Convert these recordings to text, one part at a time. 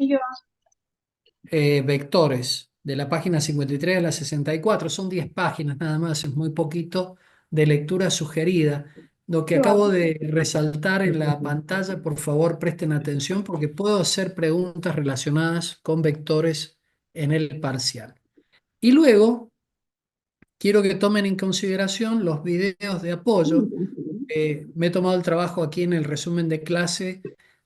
Y yo, vectores de la página 53 a la 64. Son 10 páginas nada más, es muy poquito de lectura sugerida. Lo que qué va. acabo de resaltar en la pantalla, por favor presten atención porque puedo hacer preguntas relacionadas con vectores en el parcial. Y luego quiero que tomen en consideración los videos de apoyo. Me he tomado el trabajo aquí en el resumen de clase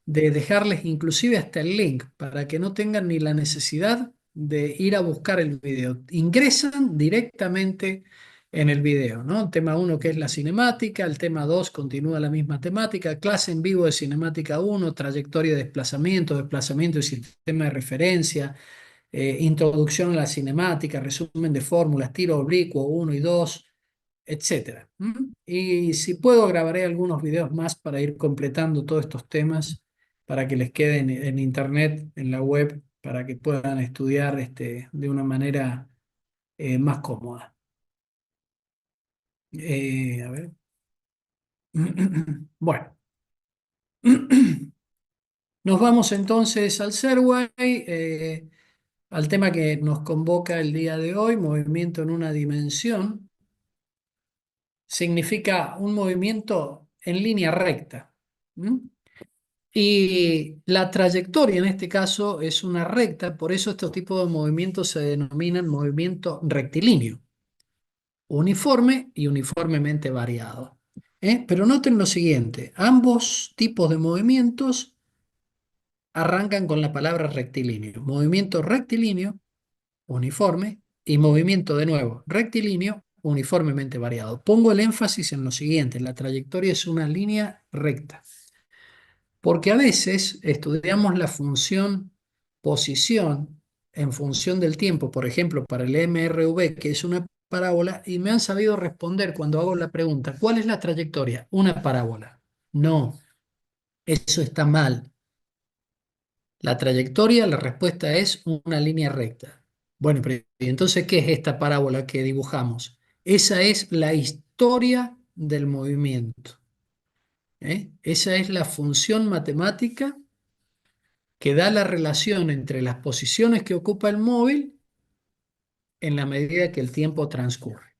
de dejarles inclusive hasta el link para que no tengan ni la necesidad de ir a buscar el video. Ingresan directamente en el video, ¿no? Tema uno que es la cinemática, el tema 2 continúa la misma temática, clase en vivo de cinemática uno, trayectoria de desplazamiento, desplazamiento y sistema de referencia, introducción a la cinemática, resumen de fórmulas, tiro oblicuo uno y 2, etcétera. Y si puedo, grabaré algunos videos más para ir completando todos estos temas para que les queden en internet, en la web, para que puedan estudiar de una manera más cómoda. A ver. Bueno, nos vamos entonces al Serway, al tema que nos convoca el día de hoy, movimiento en una dimensión. Significa un movimiento en línea recta. ¿Mm? Y la trayectoria en este caso es una recta, por eso estos tipos de movimientos se denominan movimiento rectilíneo, uniforme y uniformemente variado. Pero noten lo siguiente, ambos tipos de movimientos arrancan con la palabra rectilíneo. Movimiento rectilíneo, uniforme, y movimiento de nuevo rectilíneo, uniformemente variado. Pongo el énfasis en lo siguiente, la trayectoria es una línea recta. Porque a veces estudiamos la función posición en función del tiempo, por ejemplo, para el MRV, que es una parábola, y me han sabido responder cuando hago la pregunta, ¿cuál es la trayectoria? Una parábola. No, eso está mal. La trayectoria, la respuesta es una línea recta. Bueno, pero ¿y entonces qué es esta parábola que dibujamos? Esa es la historia del movimiento. Esa es la función matemática que da la relación entre las posiciones que ocupa el móvil en la medida que el tiempo transcurre.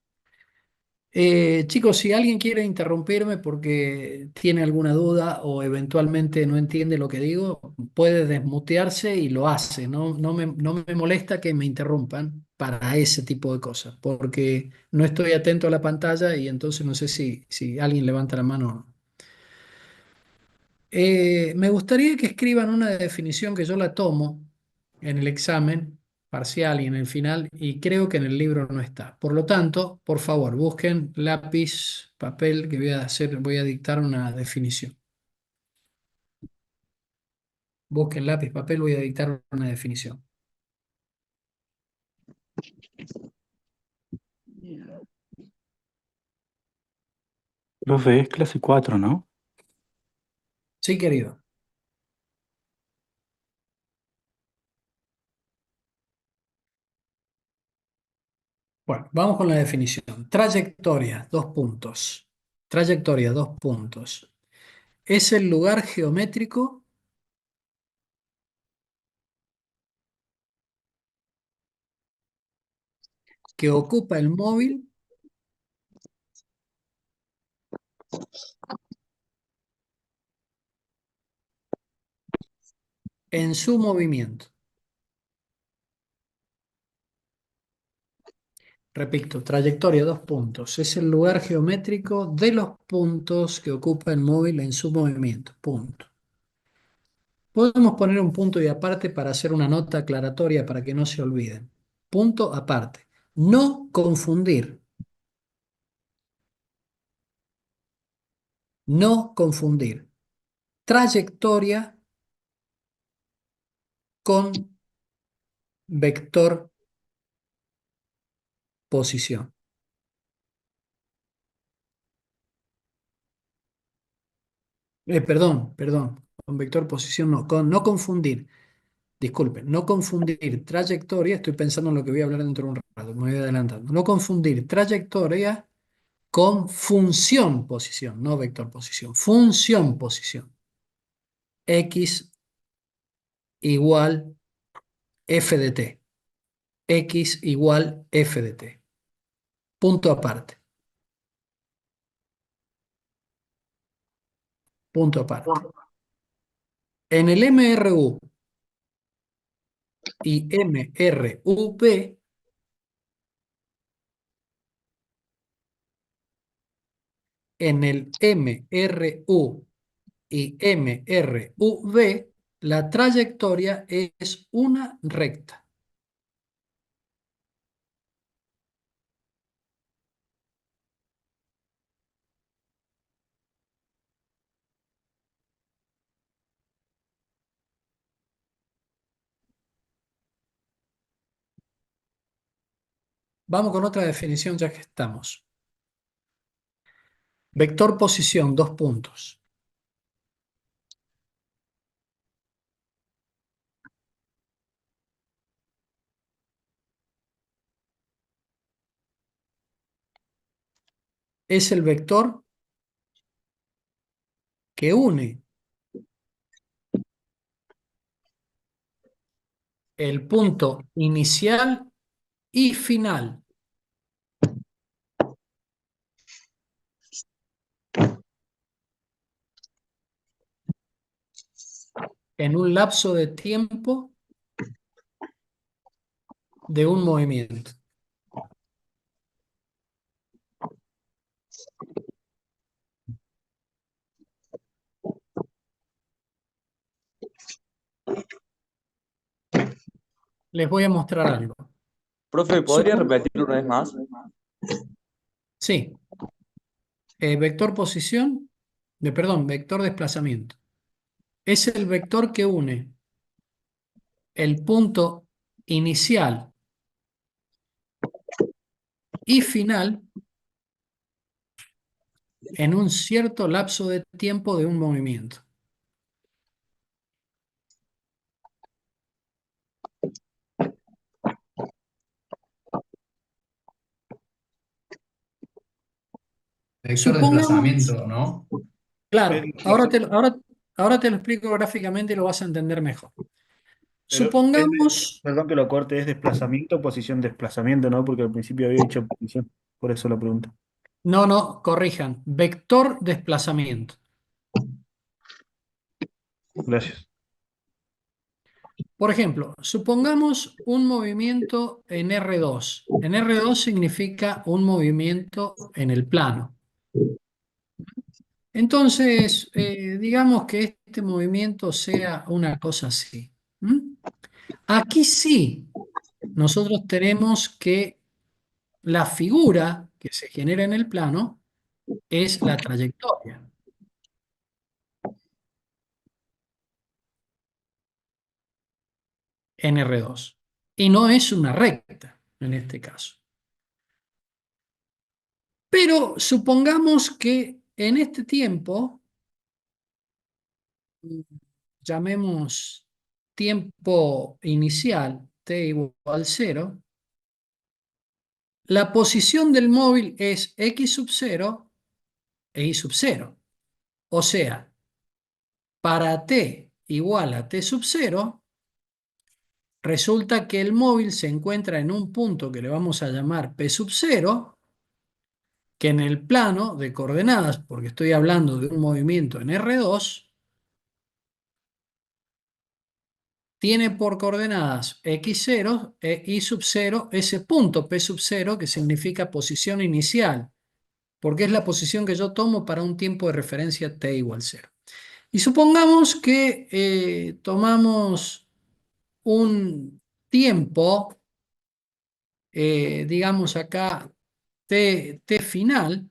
Chicos, si alguien quiere interrumpirme porque tiene alguna duda o eventualmente no entiende lo que digo, puede desmutearse y lo hace. No me molesta que me interrumpan para ese tipo de cosas, porque no estoy atento a la pantalla y entonces no sé si alguien levanta la mano o no. Me gustaría que escriban una definición que yo la tomo en el examen parcial y en el final, y creo que en el libro no está. Por lo tanto, por favor, busquen lápiz, papel, que voy a dictar una definición. Busquen lápiz, papel, voy a dictar una definición. Profe, es clase 4, ¿no? Sí, querido. Bueno, vamos con la definición. Trayectoria, dos puntos. Trayectoria, dos puntos. Es el lugar geométrico que ocupa el móvil en su movimiento. Repito, trayectoria, dos puntos. Es el lugar geométrico de los puntos que ocupa el móvil en su movimiento. Punto. Podemos poner un punto y aparte para hacer una nota aclaratoria para que no se olviden. Punto aparte. No confundir. No confundir. Trayectoria con vector posición. Perdón. Con vector posición no. No confundir. Disculpen, no confundir trayectoria, estoy pensando en lo que voy a hablar dentro de un rato, me voy adelantando. No confundir trayectoria con función posición, no vector posición, función posición. X, igual f de t. X igual f de t. Punto aparte. Punto aparte. En el MRU y MRUB, en el MRU y MRUB, la trayectoria es una recta. Vamos con otra definición ya que estamos. Vector posición, dos puntos. Es el vector que une el punto inicial y final en un lapso de tiempo de un movimiento. Les voy a mostrar algo. Profe, ¿podría Supon- repetirlo una vez más? sí, vector posición, perdón, vector desplazamiento. Es el vector que une el punto inicial y final en un cierto lapso de tiempo de un movimiento. Vector Supongamos, desplazamiento, ¿no? claro, Es desplaza- ahora te lo explico gráficamente y lo vas a entender mejor. pero Supongamos, perdón que lo corte, es desplazamiento, posición, desplazamiento, ¿no? Porque al principio había dicho posición, por eso la pregunta. no, corrijan, vector desplazamiento. Gracias. Por ejemplo, supongamos un movimiento en R2. En R2 significa un movimiento en el plano. Entonces, digamos que este movimiento sea una cosa así. ¿Mm? Aquí sí, nosotros tenemos que la figura que se genera en el plano es la trayectoria en R2 y no es una recta en este caso. Pero supongamos que en este tiempo, llamemos tiempo inicial, t igual 0, la posición del móvil es x sub 0 e y sub 0. O sea, para t igual a t sub 0, resulta que el móvil se encuentra en un punto que le vamos a llamar p sub 0, que en el plano de coordenadas, porque estoy hablando de un movimiento en R2, tiene por coordenadas x0 e y sub 0 ese punto p sub 0 que significa posición inicial, porque es la posición que yo tomo para un tiempo de referencia t igual 0. Y supongamos que tomamos un tiempo, digamos acá, t final.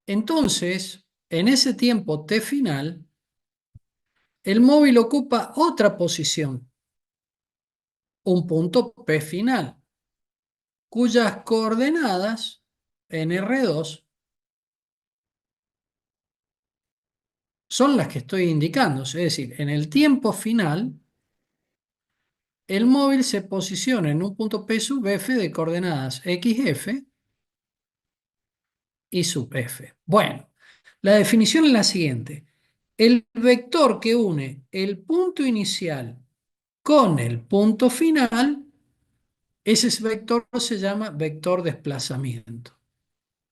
Entonces, en ese tiempo t final, el móvil ocupa otra posición, un punto p final, cuyas coordenadas en R2 son las que estoy indicando. Es decir, en el tiempo final, el móvil se posiciona en un punto P sub F de coordenadas XF y sub F. Bueno, la definición es la siguiente. El vector que une el punto inicial con el punto final, ese vector se llama vector desplazamiento.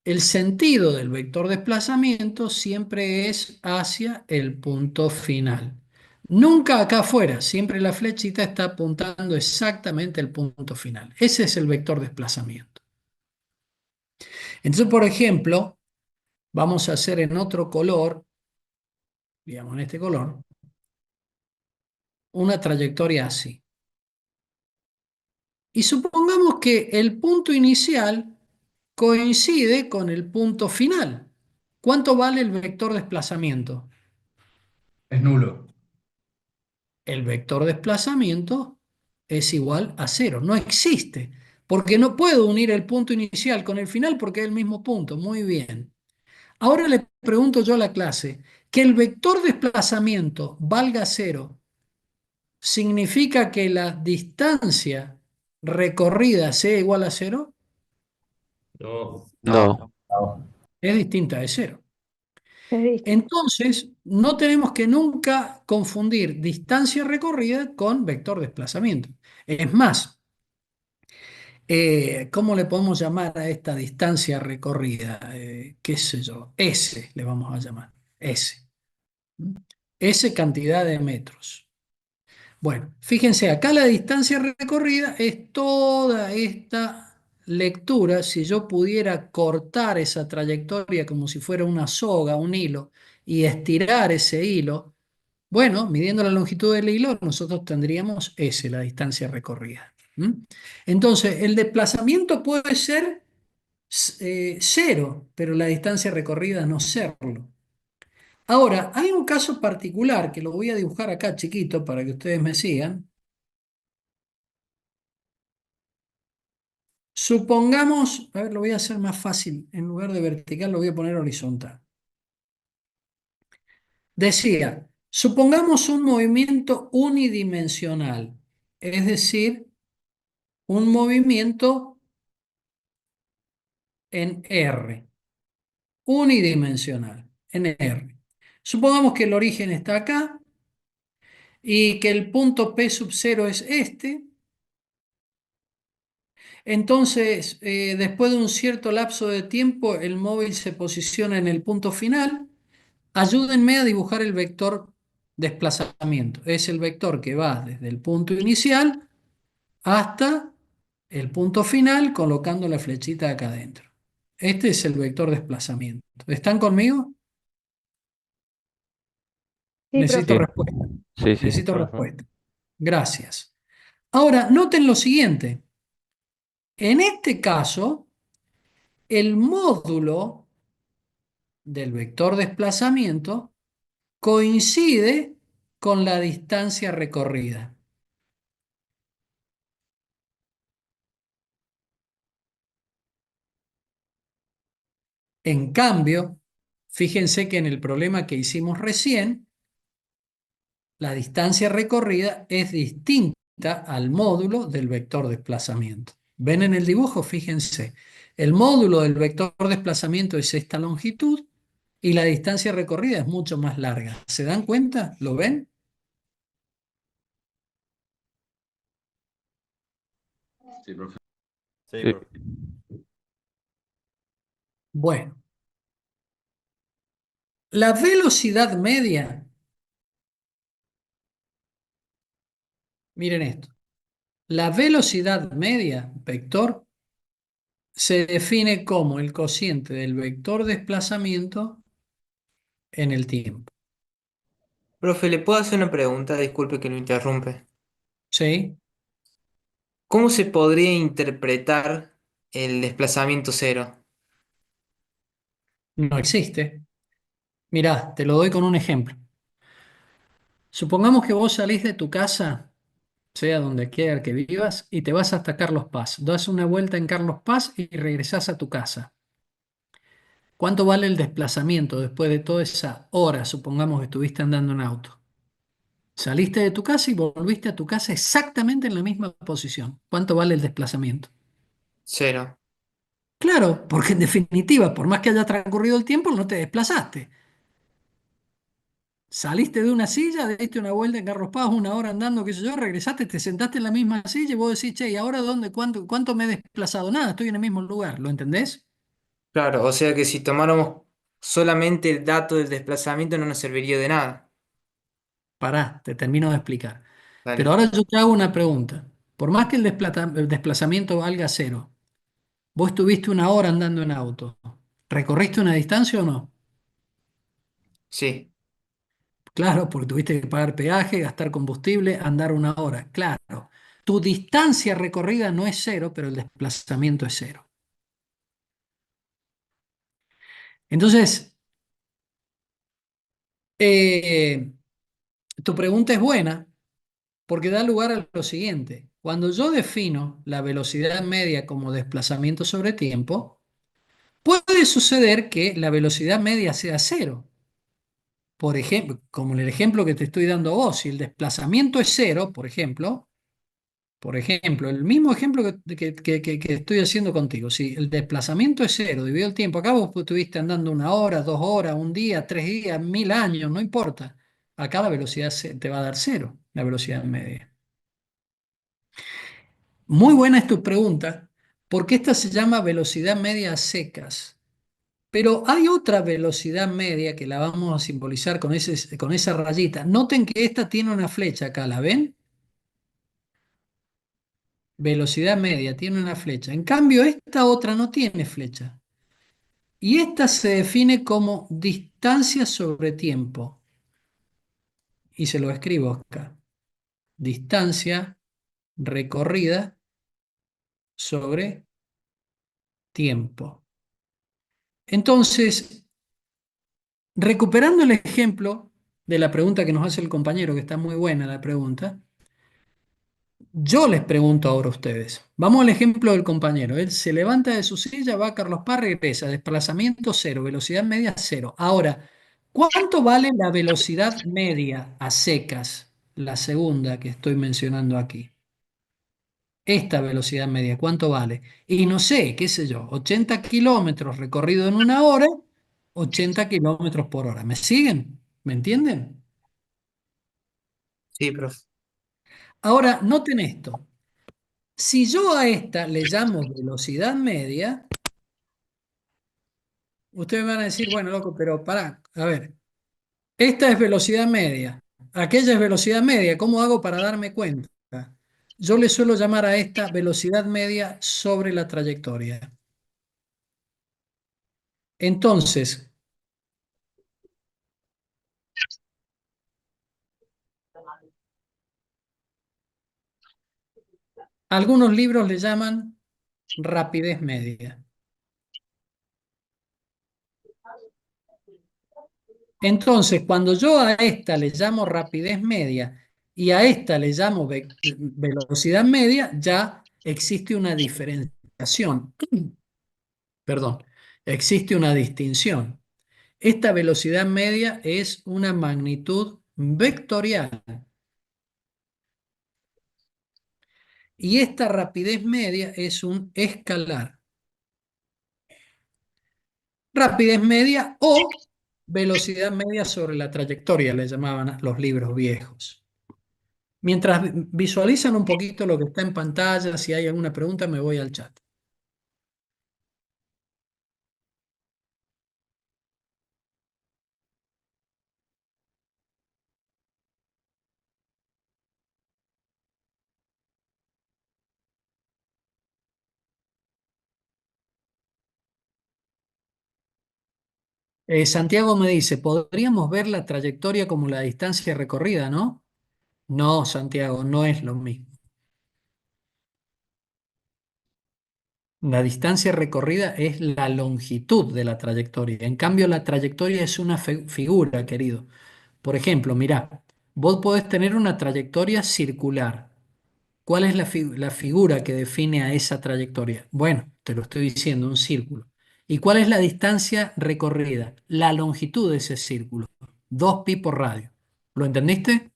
El sentido del vector desplazamiento siempre es hacia el punto final. Nunca acá afuera, siempre la flechita está apuntando exactamente al punto final. Ese es el vector desplazamiento. Entonces, por ejemplo, vamos a hacer en otro color, digamos en este color, una trayectoria así. Y supongamos que el punto inicial coincide con el punto final. ¿Cuánto vale el vector desplazamiento? Es nulo. El vector desplazamiento es igual a cero. No existe, porque no puedo unir el punto inicial con el final porque es el mismo punto. Muy bien. Ahora le pregunto yo a la clase, ¿que el vector desplazamiento valga cero significa que la distancia recorrida sea igual a cero? No. No. Es distinta de cero. Es distinto. Entonces, no tenemos que nunca confundir distancia recorrida con vector desplazamiento. Es más, ¿cómo le podemos llamar a esta distancia recorrida? ¿Qué sé yo? S le vamos a llamar. S. ¿Mm? S cantidad de metros. Bueno, fíjense, acá la distancia recorrida es toda esta lectura. Si yo pudiera cortar esa trayectoria como si fuera una soga, un hilo, y estirar ese hilo, bueno, midiendo la longitud del hilo, nosotros tendríamos S, la distancia recorrida. ¿Mm? Entonces, el desplazamiento puede ser cero, pero la distancia recorrida no serlo. Ahora, hay un caso particular que lo voy a dibujar acá chiquito para que ustedes me sigan. Supongamos, a ver, lo voy a hacer más fácil, en lugar de vertical lo voy a poner horizontal. Decía, supongamos un movimiento unidimensional, es decir, un movimiento en R, unidimensional, en R. Supongamos que el origen está acá y que el punto P sub 0 es este. Entonces, después de un cierto lapso de tiempo, el móvil se posiciona en el punto final. Ayúdenme a dibujar el vector desplazamiento. Es el vector que va desde el punto inicial hasta el punto final colocando la flechita acá adentro. Este es el vector desplazamiento. ¿Están conmigo? Sí, Necesito profe. respuesta. Sí, sí. Necesito Ujú. respuesta. Gracias. Ahora, noten lo siguiente. En este caso, el módulo del vector desplazamiento coincide con la distancia recorrida. En cambio, fíjense que en el problema que hicimos recién, la distancia recorrida es distinta al módulo del vector desplazamiento. ¿Ven en el dibujo? Fíjense, el módulo del vector desplazamiento es esta longitud y la distancia recorrida es mucho más larga. ¿Se dan cuenta? ¿Lo ven? Sí, profe. Sí, Sí. profe. Bueno, la velocidad media, miren esto, la velocidad media, vector, se define como el cociente del vector desplazamiento en el tiempo. Profe, ¿le puedo hacer una pregunta? Disculpe que lo interrumpe. ¿Sí? ¿Cómo se podría interpretar el desplazamiento cero? No existe. Mirá, te lo doy con un ejemplo. Supongamos que vos salís de tu casa, sea donde quiera que vivas, y te vas hasta Carlos Paz. Das una vuelta en Carlos Paz y regresás a tu casa. ¿Cuánto vale el desplazamiento después de toda esa hora, supongamos que estuviste andando en auto? Saliste de tu casa y volviste a tu casa exactamente en la misma posición. ¿Cuánto vale el desplazamiento? Cero. Claro, porque en definitiva, por más que haya transcurrido el tiempo, no te desplazaste. Saliste de una silla, diste una vuelta en Carlos Paz, una hora andando, qué sé yo, regresaste, te sentaste en la misma silla y vos decís, che, ¿y ahora dónde, cuánto me he desplazado? Nada, estoy en el mismo lugar, ¿lo entendés? Claro, o sea que si tomáramos solamente el dato del desplazamiento no nos serviría de nada. Pará, te termino de explicar. Pero Dale. ahora yo te hago una pregunta. Por más que el desplazamiento valga cero, vos estuviste una hora andando en auto, ¿recorriste una distancia o no? Sí, Claro, porque tuviste que pagar peaje, gastar combustible, andar una hora. Claro, tu distancia recorrida no es cero, pero el desplazamiento es cero. Entonces, eh, tu pregunta es buena porque da lugar a lo siguiente. Cuando yo defino la velocidad media como desplazamiento sobre tiempo, puede suceder que la velocidad media sea cero. Por ejemplo, como en el ejemplo que te estoy dando a vos, si el desplazamiento es cero, por ejemplo, el mismo ejemplo que estoy haciendo contigo, si el desplazamiento es cero dividido el tiempo, acá vos estuviste andando una hora, 2 horas, un día, 3 días, 1000 años, no importa. Acá la velocidad te va a dar cero, la velocidad media. Muy buena es tu pregunta, porque esta se llama velocidad media a secas. Pero hay otra velocidad media que la vamos a simbolizar con esa rayita. Noten que esta tiene una flecha acá, ¿la ven? Velocidad media tiene una flecha. En cambio, esta otra no tiene flecha. Y esta se define como distancia sobre tiempo. Y se lo escribo acá. Distancia recorrida sobre tiempo. Entonces, recuperando el ejemplo de la pregunta que nos hace el compañero, que está muy buena la pregunta, yo les pregunto ahora a ustedes. Vamos al ejemplo del compañero. Él se levanta de su silla, va a Carlos Paz, regresa. Desplazamiento cero, velocidad media cero. Ahora, ¿cuánto vale la velocidad media a secas? La segunda que estoy mencionando aquí. Esta velocidad media, ¿cuánto vale? Y no sé, qué sé yo, 80 kilómetros recorrido en una hora, 80 kilómetros por hora. ¿Me siguen? ¿Me entienden? sí, profe. Ahora, noten esto. Si yo a esta le llamo velocidad media, ustedes van a decir, bueno, loco, pero pará, a ver, esta es velocidad media, aquella es velocidad media, ¿cómo hago para darme cuenta? Yo le suelo llamar a esta velocidad media sobre la trayectoria. Entonces, algunos libros le llaman rapidez media. Entonces, cuando yo a esta le llamo rapidez media y a esta le llamo velocidad media, ya existe una diferenciación. Perdón, existe una distinción. Esta velocidad media es una magnitud vectorial y esta rapidez media es un escalar. Rapidez media o velocidad media sobre la trayectoria, le llamaban los libros viejos. Mientras visualizan un poquito lo que está en pantalla, si hay alguna pregunta, me voy al chat. Santiago me dice, podríamos ver la trayectoria como la distancia recorrida, ¿no? No, Santiago, no es lo mismo. La distancia recorrida es la longitud de la trayectoria. En cambio, la trayectoria es una figura, querido. Por ejemplo, mirá, vos podés tener una trayectoria circular. ¿Cuál es la figura que define a esa trayectoria? Bueno, te lo estoy diciendo, un círculo. ¿Y cuál es la distancia recorrida? La longitud de ese círculo. 2pi por radio. ¿Lo entendiste?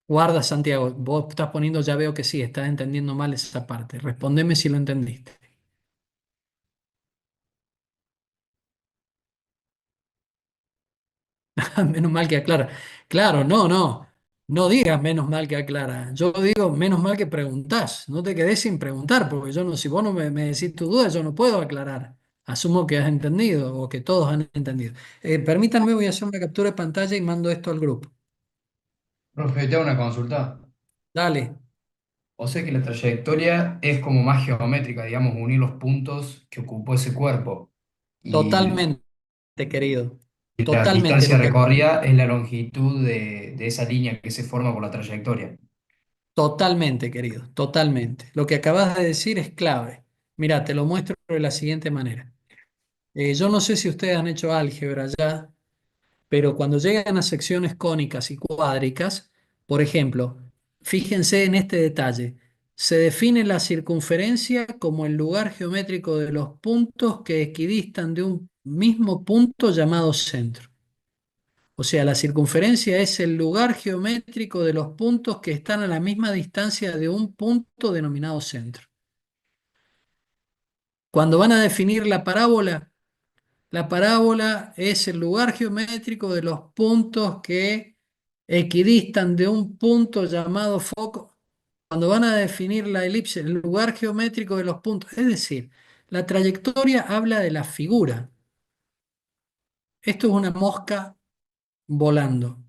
Guarda, Santiago, vos estás poniendo, ya veo que sí, estás entendiendo mal esa parte. Respondeme si lo entendiste. Menos mal que aclara. Claro, no, no. No digas menos mal que aclara. Yo digo menos mal que preguntás. No te quedes sin preguntar, porque yo no, si vos no me decís tu duda, yo no puedo aclarar. Asumo que has entendido o que todos han entendido. Permítanme, voy a hacer una captura de pantalla y mando esto al grupo. Profe, te hago una consulta. Dale, O sea que la trayectoria es como más geométrica, digamos, unir los puntos que ocupó ese cuerpo. Y totalmente, querido. la Totalmente. distancia recorrida es la longitud de esa línea que se forma por la trayectoria. Totalmente, querido. Totalmente. Lo que acabas de decir es clave. Mira, te lo muestro de la siguiente manera. Yo no sé si ustedes han hecho álgebra ya, pero cuando llegan a secciones cónicas y cuádricas, por ejemplo, fíjense en este detalle. Se define la circunferencia como el lugar geométrico de los puntos que equidistan de un mismo punto llamado centro. O sea, la circunferencia es el lugar geométrico de los puntos que están a la misma distancia de un punto denominado centro. Cuando van a definir la parábola es el lugar geométrico de los puntos que equidistan de un punto llamado foco. Cuando van a definir la elipse, el lugar geométrico de los puntos. Es decir, la trayectoria habla de la figura. Esto es una mosca volando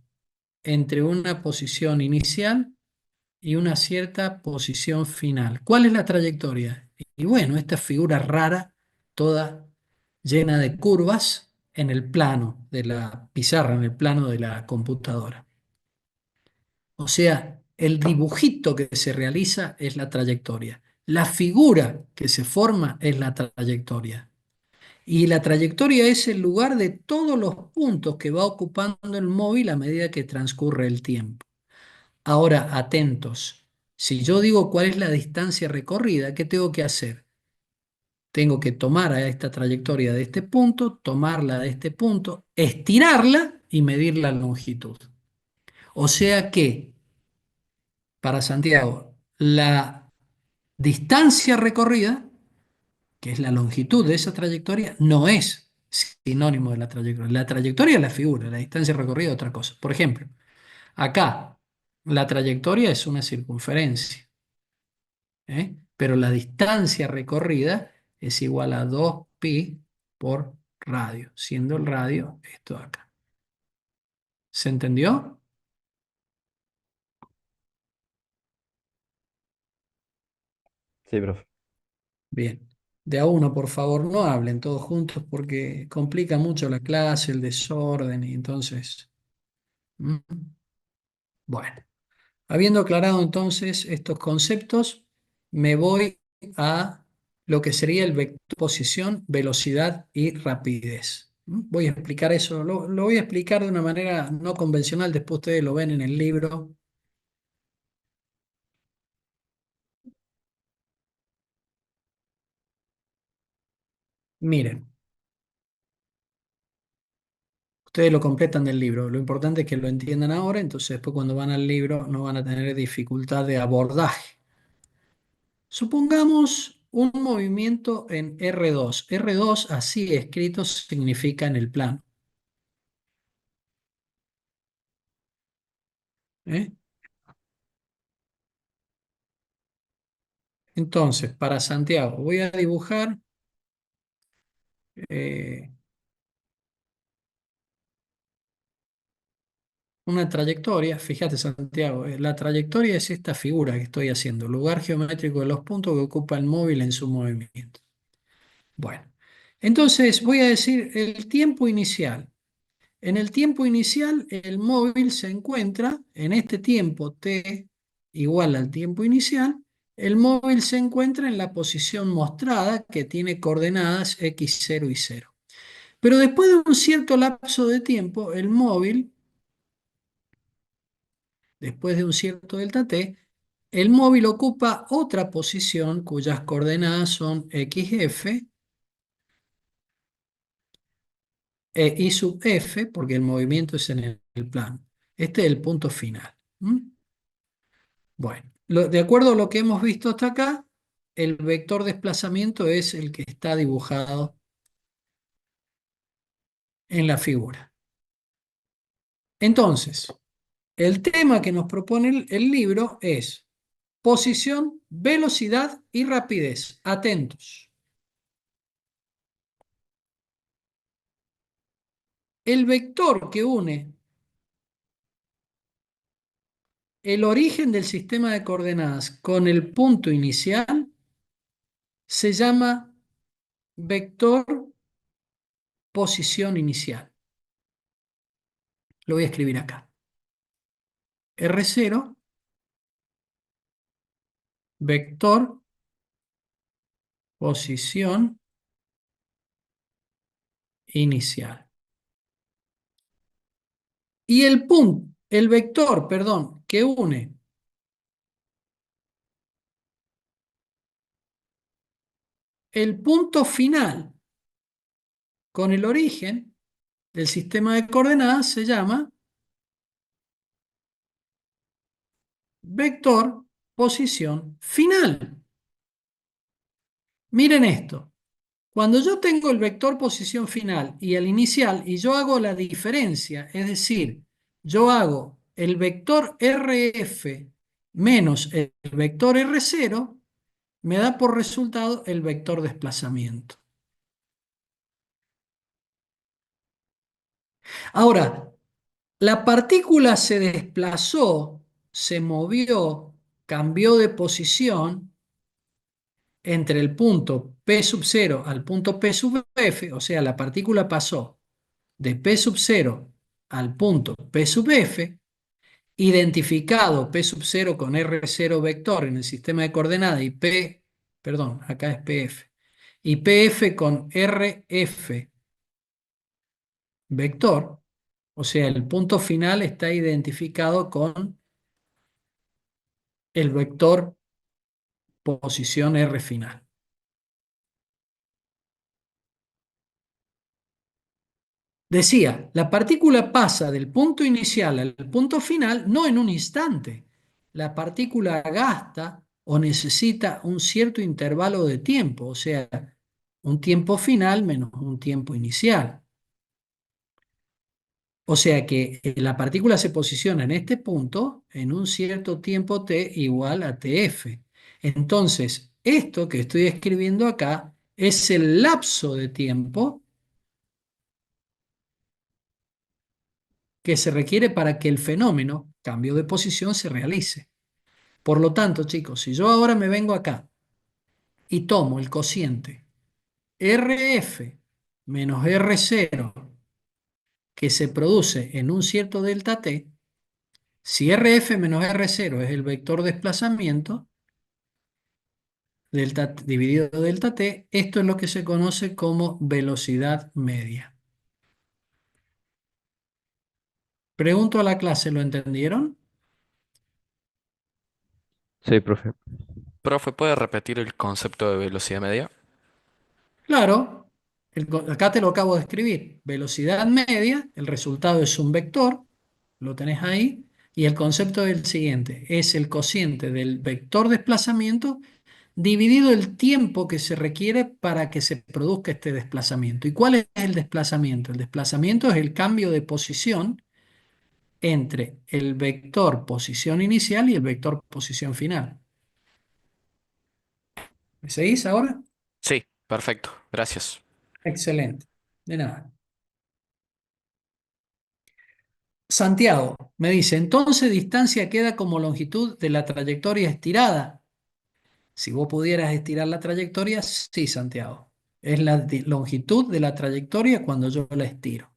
entre una posición inicial y una cierta posición final. ¿Cuál es la trayectoria? Y bueno, esta figura rara, toda llena de curvas en el plano de la pizarra, en el plano de la computadora. O sea, el dibujito que se realiza es la trayectoria. La figura que se forma es la trayectoria. Y la trayectoria es el lugar de todos los puntos que va ocupando el móvil a medida que transcurre el tiempo. Ahora, atentos. Si yo digo cuál es la distancia recorrida, ¿qué tengo que hacer? Tengo que tomar a esta trayectoria de este punto, tomarla de este punto, estirarla y medir la longitud. O sea que, para Santiago, la distancia recorrida, que es la longitud de esa trayectoria, no es sinónimo de la trayectoria. La trayectoria es la figura, la distancia recorrida es otra cosa. Por ejemplo, acá, la trayectoria es una circunferencia. Pero la distancia recorrida es igual a 2pi por radio, siendo el radio esto de acá. ¿Se entendió? Sí, profe. Bien. De a uno, por favor, no hablen todos juntos porque complica mucho la clase, el desorden, y entonces... ¿Mm? Bueno, habiendo aclarado entonces estos conceptos, me voy a lo que sería el vector posición, velocidad y rapidez. Voy a explicar eso, lo voy a explicar de una manera no convencional, después ustedes lo ven en el libro. Miren, ustedes lo completan del libro, lo importante es que lo entiendan ahora, entonces después cuando van al libro no van a tener dificultad de abordaje. Supongamos un movimiento en R2. R2, así escrito, significa en el plano. ¿Eh? Entonces, para Santiago, voy a dibujar eh, una trayectoria. Fíjate, Santiago, la trayectoria es esta figura que estoy haciendo, lugar geométrico de los puntos que ocupa el móvil en su movimiento. Bueno, entonces voy a decir el tiempo inicial. En el tiempo inicial, el móvil se encuentra en este tiempo t igual al tiempo inicial. El móvil se encuentra en la posición mostrada que tiene coordenadas x0 y 0. Pero después de un cierto lapso de tiempo, el móvil, después de un cierto delta t, el móvil ocupa otra posición cuyas coordenadas son xf e y sub f, porque el movimiento es en el plano. Este es el punto final. Bueno, de acuerdo a lo que hemos visto hasta acá, el vector desplazamiento es el que está dibujado en la figura. Entonces, el tema que nos propone el libro es posición, velocidad y rapidez. Atentos. El vector que une el origen del sistema de coordenadas con el punto inicial se llama vector posición inicial. Lo voy a escribir acá. R0, vector posición inicial. Y el vector, perdón, que une el punto final con el origen del sistema de coordenadas se llama vector posición final. Miren esto. Cuando yo tengo el vector posición final y el inicial y yo hago la diferencia, es decir, yo hago el vector RF menos el vector R0, me da por resultado el vector desplazamiento. Ahora, la partícula se desplazó, se movió, cambió de posición entre el punto P sub 0 al punto P sub F, o sea, la partícula pasó de P sub 0 al punto P sub F, identificado P sub 0 con R0 vector en el sistema de coordenadas y perdón, acá es PF, y PF con RF vector, o sea, el punto final está identificado con el vector posición R final. Decía, la partícula pasa del punto inicial al punto final no en un instante. La partícula gasta o necesita un cierto intervalo de tiempo, o sea, un tiempo final menos un tiempo inicial. O sea que la partícula se posiciona en este punto en un cierto tiempo t igual a tf. Entonces, esto que estoy escribiendo acá es el lapso de tiempo que se requiere para que el fenómeno, cambio de posición, se realice. Por lo tanto, chicos, si yo ahora me vengo acá y tomo el cociente RF menos R0 que se produce en un cierto delta t, si RF menos R0 es el vector desplazamiento, delta dividido delta t, esto es lo que se conoce como velocidad media. Pregunto a la clase, ¿lo entendieron? Sí, profe. Profe, ¿puede repetir el concepto de velocidad media? Claro, acá te lo acabo de escribir. Velocidad media, el resultado es un vector, lo tenés ahí, y el concepto es el siguiente, es el cociente del vector desplazamiento dividido el tiempo que se requiere para que se produzca este desplazamiento. ¿Y cuál es el desplazamiento? El desplazamiento es el cambio de posición entre el vector posición inicial y el vector posición final. ¿Me seguís ahora? Sí, perfecto, gracias. Excelente. De nada. Santiago me dice, entonces distancia queda como longitud de la trayectoria estirada. Si vos pudieras estirar la trayectoria, sí, Santiago. Es la longitud de la trayectoria cuando yo la estiro.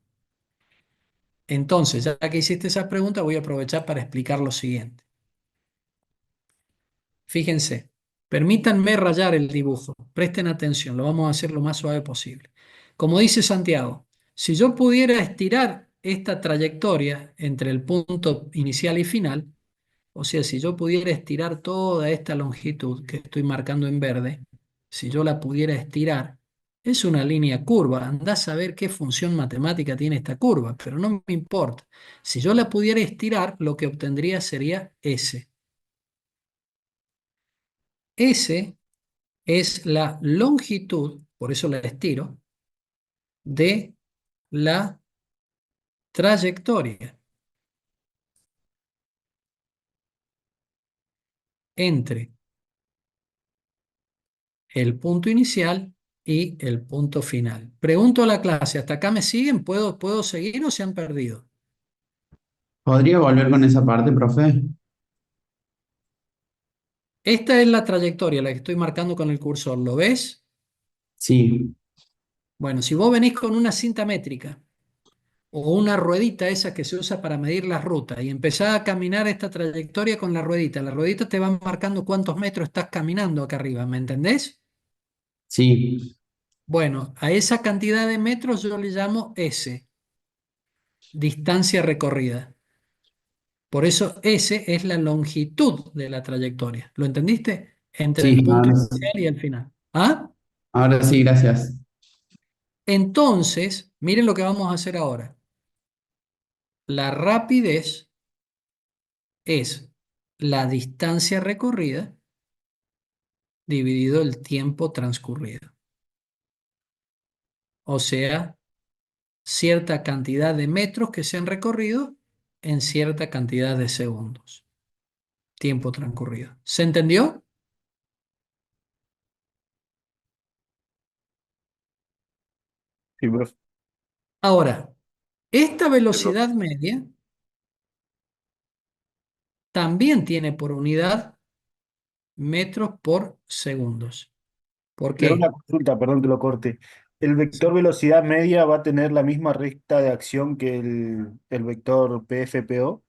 Entonces, ya que hiciste esa pregunta, voy a aprovechar para explicar lo siguiente. Fíjense, permítanme rayar el dibujo. Presten atención, lo vamos a hacer lo más suave posible. Como dice Santiago, si yo pudiera estirar esta trayectoria entre el punto inicial y final, o sea, si yo pudiera estirar toda esta longitud que estoy marcando en verde, si yo la pudiera estirar, es una línea curva. Andás a ver qué función matemática tiene esta curva, pero no me importa. Si yo la pudiera estirar, lo que obtendría sería S. S es la longitud, por eso la estiro, de la trayectoria. entre el punto inicial y el punto final. Pregunto a la clase, ¿hasta acá me siguen? ¿Puedo seguir o se han perdido? ¿Podría volver con esa parte, profe? Esta es la trayectoria, la que estoy marcando con el cursor. ¿Lo ves? Sí, Bueno, si vos venís con una cinta métrica o una ruedita esa que se usa para medir las rutas y empezás a caminar esta trayectoria con la ruedita te va marcando cuántos metros estás caminando acá arriba, ¿me entendés? sí. Bueno, a esa cantidad de metros yo le llamo S, distancia recorrida. Por eso S es la longitud de la trayectoria. ¿Lo entendiste? Entre Sí, el punto inicial y el final. ¿Ah? ahora sí, gracias. Entonces, miren lo que vamos a hacer ahora. La rapidez es la distancia recorrida dividido el tiempo transcurrido. O sea, cierta cantidad de metros que se han recorrido en cierta cantidad de segundos. Tiempo transcurrido. ¿Se entendió? Sí, profe. Ahora, esta Sí, profe. velocidad media también tiene por unidad metros por segundos. ¿Por Le hago una qué? consulta, perdón que lo corte. ¿El vector velocidad media va a tener la misma recta de acción que el vector PFPO?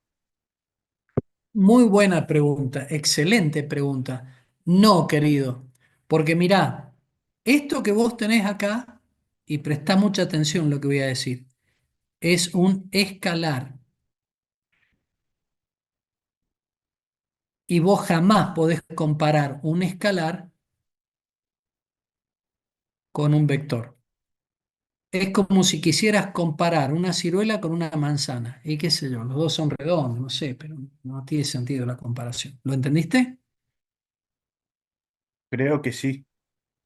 Muy buena pregunta, excelente pregunta. No, querido, porque mirá, esto que vos tenés acá, y prestá mucha atención a lo que voy a decir, es un escalar. Y vos jamás podés comparar un escalar con un vector. Es como si quisieras comparar una ciruela con una manzana. Y qué sé yo, los dos son redondos, no sé, pero no tiene sentido la comparación. ¿Lo entendiste? Creo que sí.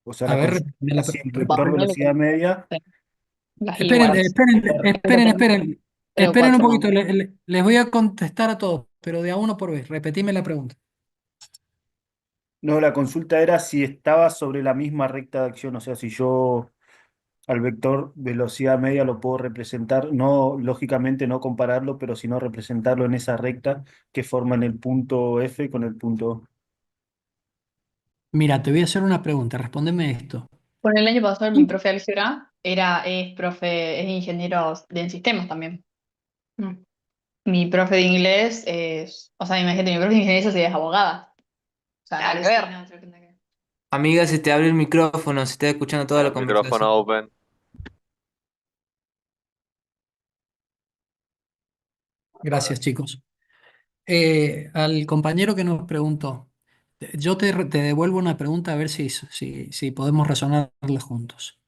O sea, A la ver, consulta repetime era si el vector Bueno, velocidad media, las esperen, iguales. esperen, Pero esperen, tenés esperen. tres o Esperen un cuatro poquito, más. les voy a contestar a todos, pero de a uno por vez. Repetime la pregunta. no, la consulta era si estaba sobre la misma recta de acción. O sea, si yo al vector velocidad media lo puedo representar, no, lógicamente no compararlo, pero sino representarlo en esa recta que forman el punto F con el punto O. Mira, te voy a hacer una pregunta, respóndeme esto. Bueno, el año pasado mi profe de álgebra es ingeniero de sistemas también. Mm. Mi profe de inglés o sea, imagínate, mi profe de inglés es abogada. O sea, nada que ver. Nada que ver. Amiga, se te abre el micrófono, se está escuchando toda la Micrófono conversación. open. Gracias, chicos. Al compañero que nos preguntó, yo te devuelvo una pregunta a ver si podemos razonarla juntos.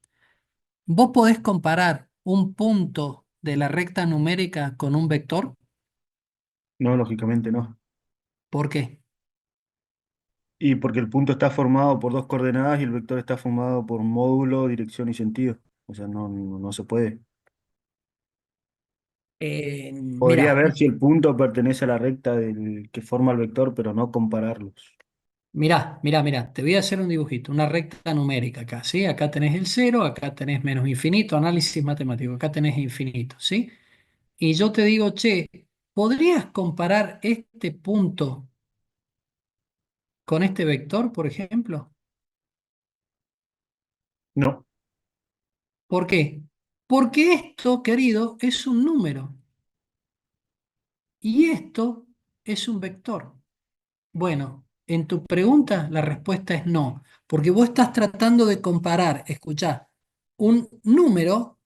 ¿Vos podés comparar un punto de la recta numérica con un vector? No, lógicamente no. ¿Por qué? Y porque el punto está formado por dos coordenadas y el vector está formado por módulo, dirección y sentido. O sea, no se puede. Podría Mira, ver si el punto pertenece a la recta que forma el vector, pero no compararlos. mira, te voy a hacer un dibujito, una recta numérica acá, ¿sí? Acá tenés el cero, acá tenés menos infinito, análisis matemático, acá tenés infinito, ¿sí? Y yo te digo, che, ¿podrías comparar este punto con este vector, por ejemplo? No, ¿Por qué? Porque esto, querido, es un número y esto es un vector. Bueno, en tu pregunta la respuesta es no, porque vos estás tratando de comparar, escuchá, un número,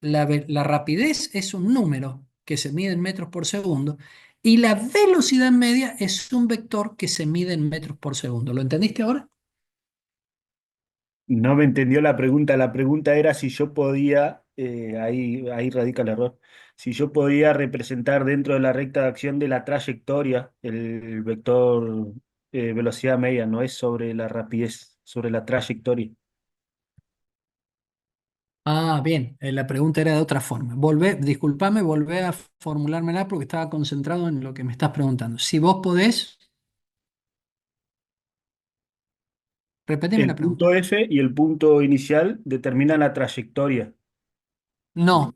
la rapidez es un número que se mide en metros por segundo y la velocidad media es un vector que se mide en metros por segundo. ¿Lo entendiste ahora? no me entendió la pregunta. La pregunta era si yo podía, ahí radica el error, si yo podía representar dentro de la recta de acción de la trayectoria el vector velocidad media, no es sobre la rapidez, sobre la trayectoria. Ah, bien, la pregunta era de otra forma. Disculpame, volvé a formulármela porque estaba concentrado en lo que me estás preguntando. Si vos podés, Repetime la El pregunta. punto F y el punto inicial determinan la trayectoria. No,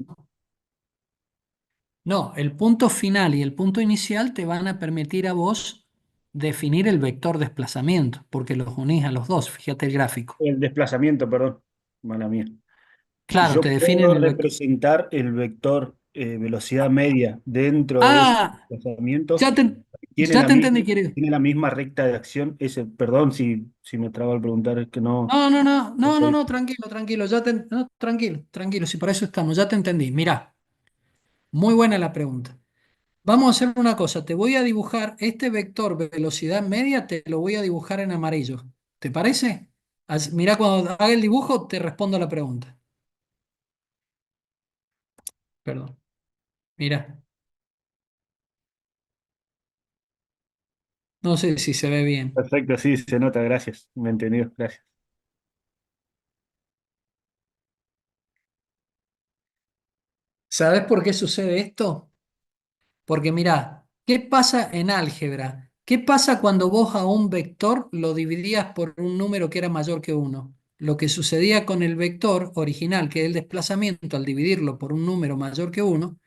no, el punto final y el punto inicial te van a permitir a vos definir el vector desplazamiento, porque los unís a los dos, fíjate el gráfico. El desplazamiento, perdón, mala mía. Claro, Yo te definen puedo el vector. representar el vector velocidad media dentro de ese Ah, desplazamiento. ya te, Tiene ya la te misma, entendí, querido. tiene la misma recta de acción. Perdón si me trabo al preguntar, es que no. No, no, no, No no, no, estoy- no, tranquilo, tranquilo, no, tranquilo, tranquilo, si para eso estamos, ya te entendí. Mirá, muy buena la pregunta. Vamos a hacer una cosa, te voy a dibujar este vector velocidad media, te lo voy a dibujar en amarillo. ¿Te parece? Mirá, cuando haga el dibujo te respondo la pregunta. Perdón. Mirá, no sé si se ve bien. Perfecto, sí, se nota, gracias. Me entendió, gracias. ¿Sabes por qué sucede esto? Porque mirá, ¿qué pasa en álgebra? ¿Qué pasa cuando vos a un vector lo dividías por un número que era mayor que uno? Lo que sucedía con el vector original, que es el desplazamiento, al dividirlo por un número mayor que uno,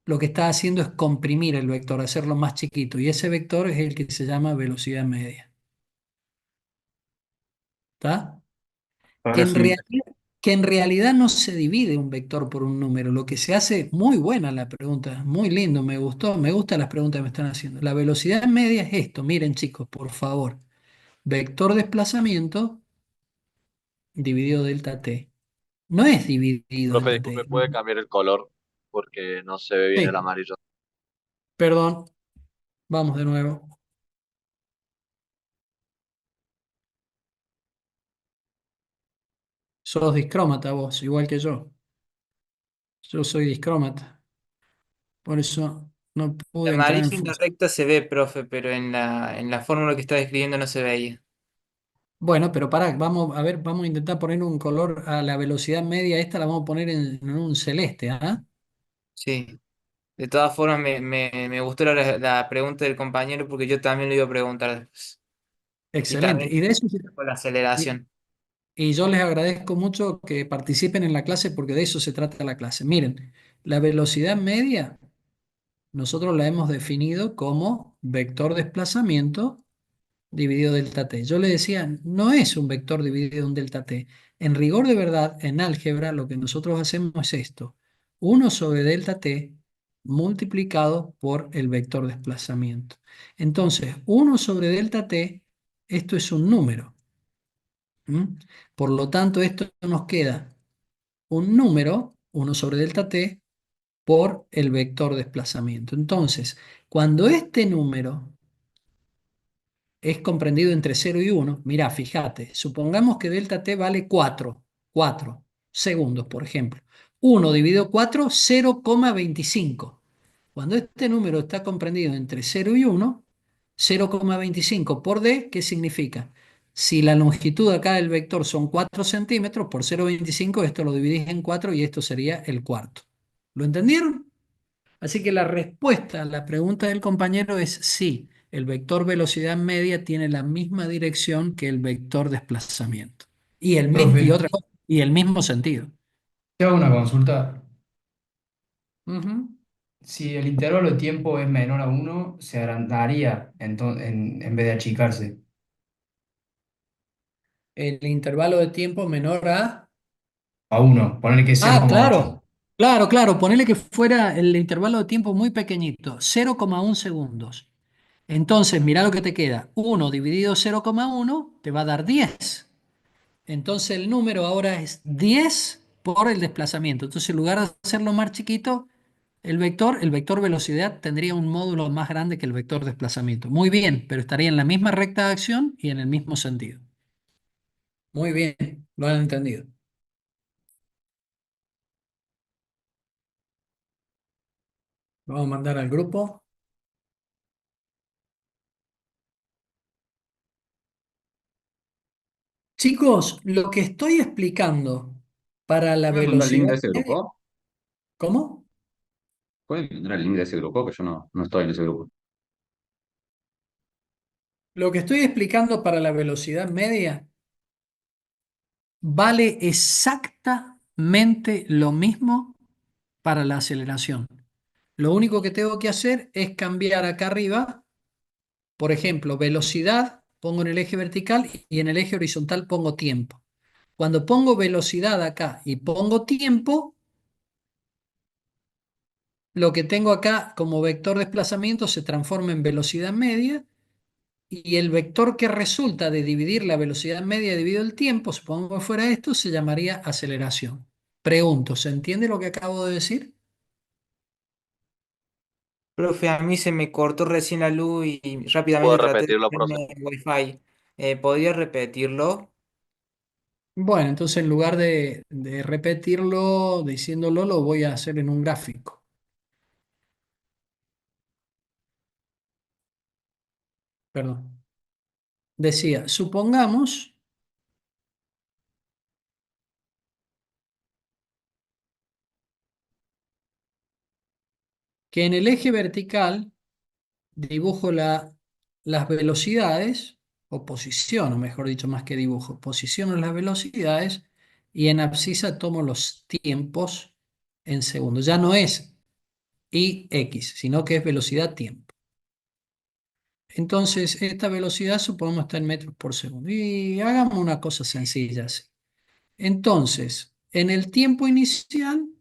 lo que está haciendo es comprimir el vector, hacerlo más chiquito. Y ese vector es el que se llama velocidad media. ¿Está? Que Ahora en sí, realidad, que en realidad no se divide un vector por un número. Lo que se hace, muy buena la pregunta, muy lindo, me gustó, me gustan las preguntas que me están haciendo. La velocidad media es esto, miren chicos, por favor. Vector desplazamiento dividido delta t. No es dividido Profe, delta disculpe, t. ¿puede cambiar el color? Porque no se ve bien el Sí, amarillo. perdón, vamos de nuevo. Sos discrómata vos, igual que yo. Yo soy discrómata. Por eso no El pude entrar en amarillo en la función. recta se ve, profe, pero en la fórmula que está describiendo no se veía. Bueno, pero pará, vamos a ver, vamos a intentar poner un color a la velocidad media. Esta la vamos a poner en un celeste, ¿ah? Sí. De todas formas, me gustó la pregunta del compañero porque yo también lo iba a preguntar después. Y Excelente. también Y de eso, con la y, aceleración. y yo les agradezco mucho que participen en la clase porque de eso se trata la clase. Miren, la velocidad media nosotros la hemos definido como vector desplazamiento dividido delta t. Yo le decía, no es un vector dividido en delta t. En rigor de verdad, en álgebra, lo que nosotros hacemos es esto. 1 sobre delta t multiplicado por el vector desplazamiento. Entonces, 1 sobre delta t, esto es un número. ¿M? Por lo tanto, esto nos queda un número, 1 sobre delta t, por el vector desplazamiento. Entonces, cuando este número es comprendido entre 0 y 1. Mirá, fíjate, supongamos que delta t vale 4 segundos, por ejemplo. 1 dividido 4, 0,25. Cuando este número está comprendido entre 0 y 1, 0,25 por d, ¿qué significa? Si la longitud acá del vector son 4 centímetros, por 0,25 esto lo dividís en 4 y esto sería el cuarto. ¿Lo entendieron? Así que la respuesta a la pregunta del compañero es sí, el vector velocidad media tiene la misma dirección que el vector desplazamiento. Y Profe, otra cosa, y el mismo sentido. te hago una consulta. Ujú. Si el intervalo de tiempo es menor a uno, se agrandaría en vez de achicarse. El intervalo de tiempo menor a... A uno, ponerle que es Ah, 0,8. claro, claro, claro, ponele que fuera el intervalo de tiempo muy pequeñito, 0,1 segundos. Entonces, mira lo que te queda. 1 dividido 0,1 te va a dar 10. Entonces el número ahora es 10 por el desplazamiento. Entonces en lugar de hacerlo más chiquito, el vector velocidad tendría un módulo más grande que el vector desplazamiento. Muy bien, pero estaría en la misma recta de acción y en el mismo sentido. Muy bien, lo han entendido. Lo vamos a mandar al grupo. Chicos, lo que estoy explicando para la ¿Puedes mandar el link velocidad de ese media, grupo? ¿cómo? ¿Puedes mandar el link de ese grupo? Que yo no estoy en ese grupo. Lo que estoy explicando para la velocidad media vale exactamente lo mismo para la aceleración. Lo único que tengo que hacer es cambiar acá arriba, por ejemplo, velocidad, pongo en el eje vertical y en el eje horizontal pongo tiempo. Cuando pongo velocidad acá y pongo tiempo, lo que tengo acá como vector de desplazamiento se transforma en velocidad media y el vector que resulta de dividir la velocidad media dividido el tiempo, supongo que fuera esto, se llamaría aceleración. Pregunto, ¿se entiende lo que acabo de decir? Profe, a mí se me cortó recién la luz y ¿Puedo rápidamente traté de repetirlo, profe? ponerme en Wi-Fi. ¿Podría repetirlo? Bueno, entonces en lugar de repetirlo diciéndolo, lo voy a hacer en un gráfico. Perdón. Decía, supongamos que en el eje vertical dibujo las velocidades, o posiciono, mejor dicho, más que dibujo, posiciono las velocidades y en abscisa tomo los tiempos en segundos. Ya no es IX, sino que es velocidad-tiempo. Entonces, esta velocidad supongamos está en metros por segundo. Y hagamos una cosa sencilla así. Entonces, en el tiempo inicial,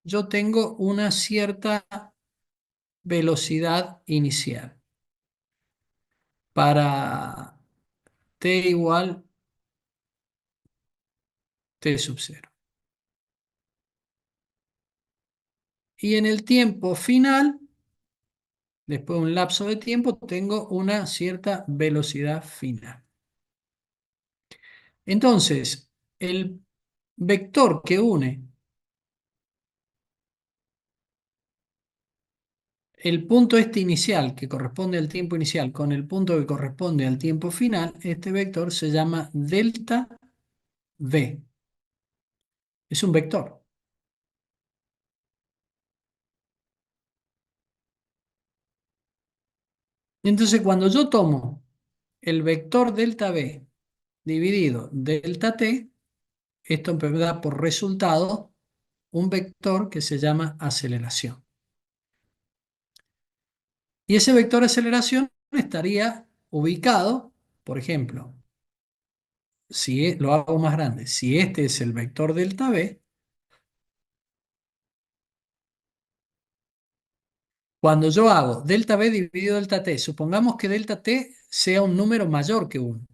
yo tengo una cierta velocidad inicial para t igual t sub 0. Y en el tiempo final, después de un lapso de tiempo, tengo una cierta velocidad final. Entonces, el vector que une el punto este inicial, que corresponde al tiempo inicial, con el punto que corresponde al tiempo final, este vector se llama delta v. Es un vector. Entonces, cuando yo tomo el vector delta v dividido delta t, esto me da por resultado un vector que se llama aceleración. Y ese vector de aceleración estaría ubicado, por ejemplo, si lo hago más grande, si este es el vector delta v, cuando yo hago delta v dividido delta t, supongamos que delta t sea un número mayor que 1.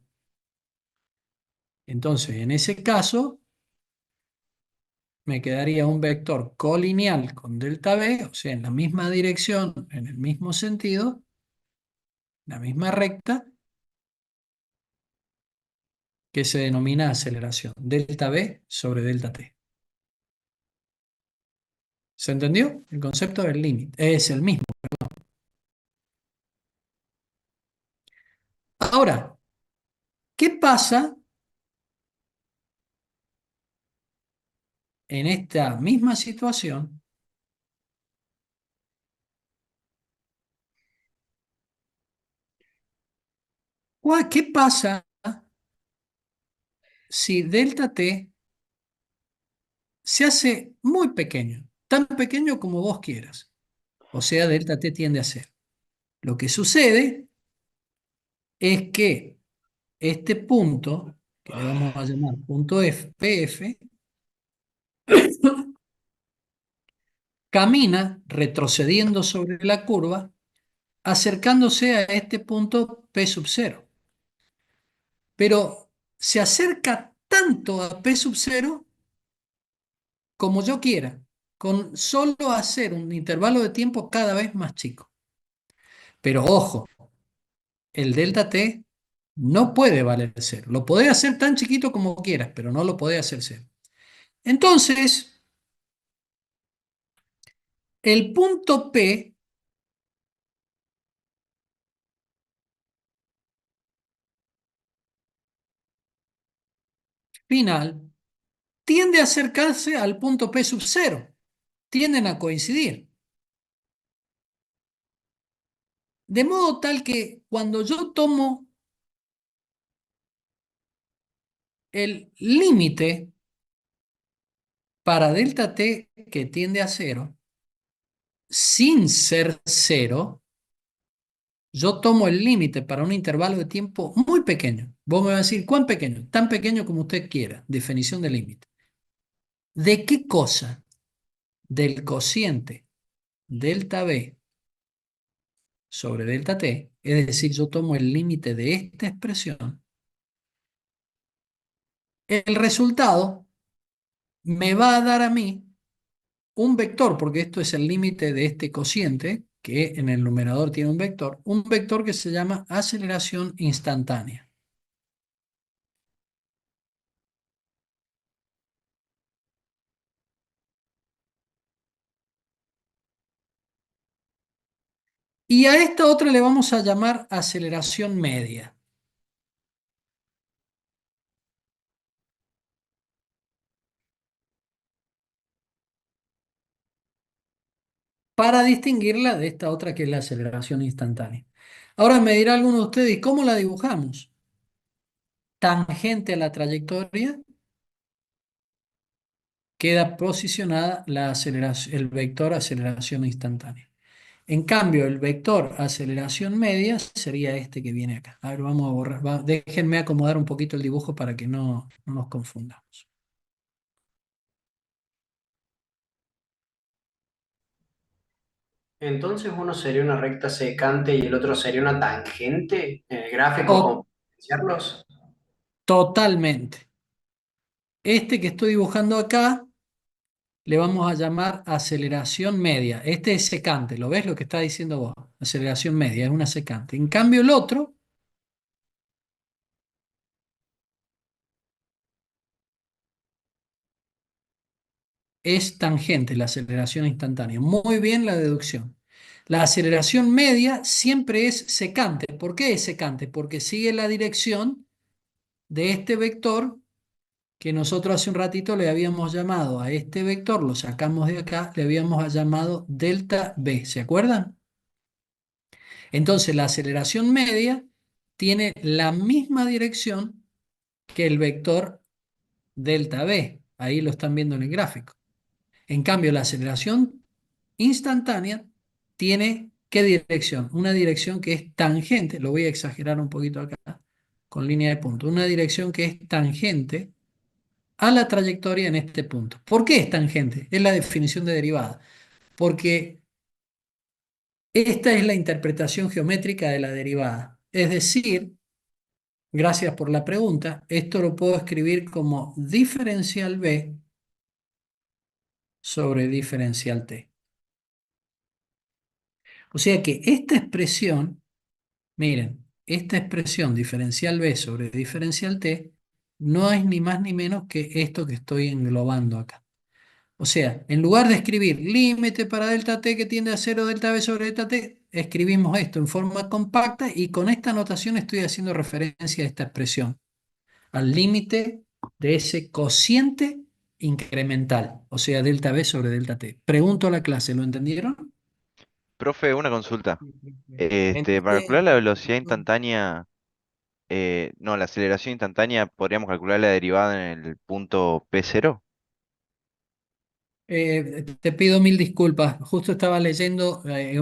Entonces, en ese caso, me quedaría un vector colineal con delta v, o sea, en la misma dirección, en el mismo sentido, la misma recta, que se denomina aceleración, delta v sobre delta t. ¿Se entendió? El concepto del límite es el mismo. Ahora, ¿qué pasa en esta misma situación ¿qué pasa si delta t se hace muy pequeño, tan pequeño como vos quieras? O sea, delta t tiende a ser. Lo que sucede es que este punto, que le vamos a llamar punto PF, camina retrocediendo sobre la curva, acercándose a este punto P sub 0. Pero se acerca tanto a P sub 0 como yo quiera, con solo hacer un intervalo de tiempo cada vez más chico. Pero ojo, el delta t no puede valer 0. Lo podés hacer tan chiquito como quieras, pero no lo podés hacer 0. Entonces, el punto P final tiende a acercarse al punto P sub 0. Tienden a coincidir. De modo tal que cuando yo tomo el límite para delta t que tiende a cero, sin ser cero, yo tomo el límite para un intervalo de tiempo muy pequeño. Vos me vas a decir, ¿cuán pequeño? Tan pequeño como usted quiera, definición de límite. ¿De qué cosa? Del cociente delta b sobre delta t, es decir, yo tomo el límite de esta expresión. El resultado me va a dar a mí un vector, porque esto es el límite de este cociente, que en el numerador tiene un vector que se llama aceleración instantánea. Y a esta otra le vamos a llamar aceleración media. Para distinguirla de esta otra que es la aceleración instantánea. Ahora me dirá alguno de ustedes, ¿y cómo la dibujamos? Tangente a la trayectoria, queda posicionada la aceleración, el vector aceleración instantánea. En cambio, el vector aceleración media sería este que viene acá. A ver, vamos a borrar. Déjenme acomodar un poquito el dibujo para que no nos confundamos. Entonces uno sería una recta secante y el otro sería una tangente en el gráfico, O como diferenciarlos. totalmente. Este que estoy dibujando acá le vamos a llamar aceleración media. Este es secante, ¿lo ves lo que está diciendo vos? Aceleración media, es una secante. En cambio, el otro es tangente, la aceleración instantánea. Muy bien la deducción. La aceleración media siempre es secante. ¿Por qué es secante? Porque sigue la dirección de este vector que nosotros hace un ratito le habíamos llamado a este vector, lo sacamos de acá, le habíamos llamado delta B. ¿Se acuerdan? Entonces la aceleración media tiene la misma dirección que el vector delta B. Ahí lo están viendo en el gráfico. En cambio, la aceleración instantánea tiene ¿qué dirección? Una dirección que es tangente, lo voy a exagerar un poquito acá, con línea de punto, una dirección que es tangente a la trayectoria en este punto. ¿Por qué es tangente? Es la definición de derivada, porque esta es la interpretación geométrica de la derivada. Es decir, gracias por la pregunta, esto lo puedo escribir como diferencial B sobre diferencial T. O sea que esta expresión, miren, esta expresión diferencial B sobre diferencial T no es ni más ni menos que esto que estoy englobando acá. O sea, en lugar de escribir límite para delta T que tiende a cero delta B sobre delta T, escribimos esto en forma compacta y con esta notación estoy haciendo referencia a esta expresión, al límite de ese cociente incremental, o sea, delta B sobre delta T. Pregunto a la clase, ¿lo entendieron? Profe, una consulta. Para Entonces, calcular la velocidad instantánea, no, la aceleración instantánea, ¿podríamos calcular la derivada en el punto P0? Te pido mil disculpas. Justo estaba leyendo ahí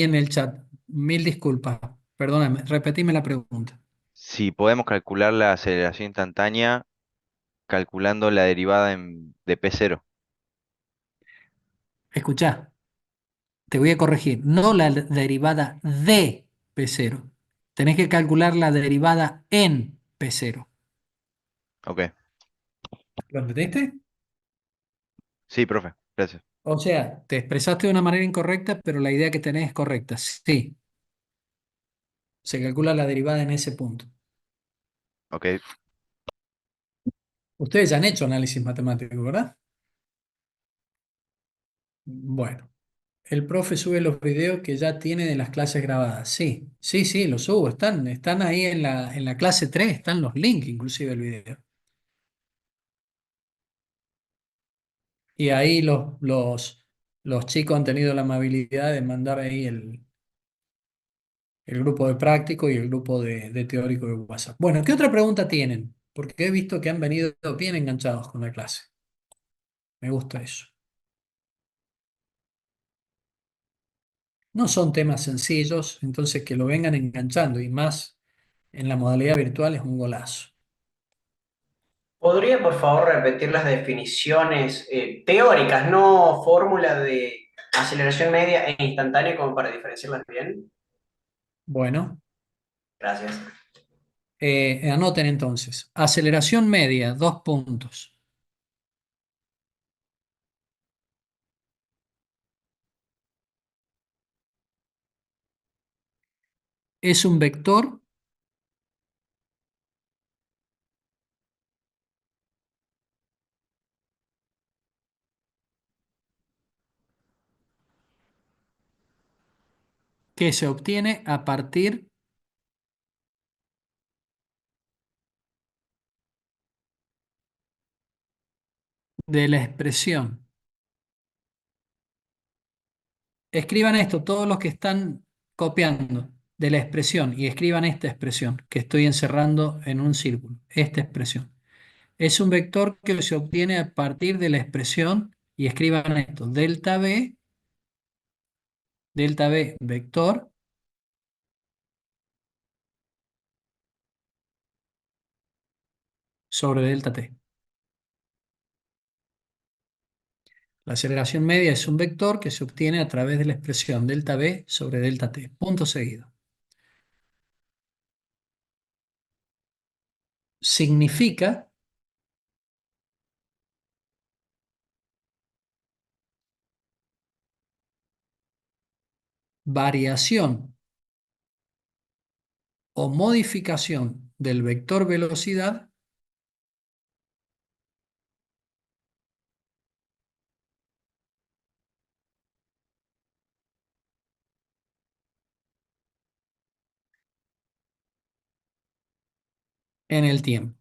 en el chat. Mil disculpas. Perdóname, repetime la pregunta. Si podemos calcular la aceleración instantánea calculando la derivada de P0. Escuchá, te voy a corregir. No la derivada de P0. Tenés que calcular la derivada en P0. Ok. ¿Lo entendiste? Sí, profe, gracias. O sea, te expresaste de una manera incorrecta, pero la idea que tenés es correcta. Sí, se calcula la derivada en ese punto. Ok. Ustedes ya han hecho análisis matemático, ¿verdad? Bueno. El profe sube los videos que ya tiene de las clases grabadas. Sí, sí, sí, los subo. Están ahí en la clase 3, están los links, inclusive el video. Y ahí los chicos han tenido la amabilidad de mandar ahí el grupo de práctico y el grupo de teórico de WhatsApp. Bueno, ¿qué otra pregunta tienen? porque he visto que han venido bien enganchados con la clase. Me gusta eso. No son temas sencillos, entonces que lo vengan enganchando y más en la modalidad virtual es un golazo. ¿Podría, por favor, repetir las definiciones teóricas, no fórmula de aceleración media e instantánea como para diferenciarlas bien? Bueno, Gracias. anoten entonces. Aceleración media, 2 puntos. Es un vector que se obtiene a partir de la expresión. Escriban esto, todos los que están copiando de la expresión y escriban esta expresión que estoy encerrando en un círculo. Esta expresión. Es un vector que se obtiene a partir de la expresión y escriban esto. Delta V vector sobre delta T. La aceleración media es un vector que se obtiene a través de la expresión delta V sobre delta T. Punto seguido. Significa variación o modificación del vector velocidad en el tiempo.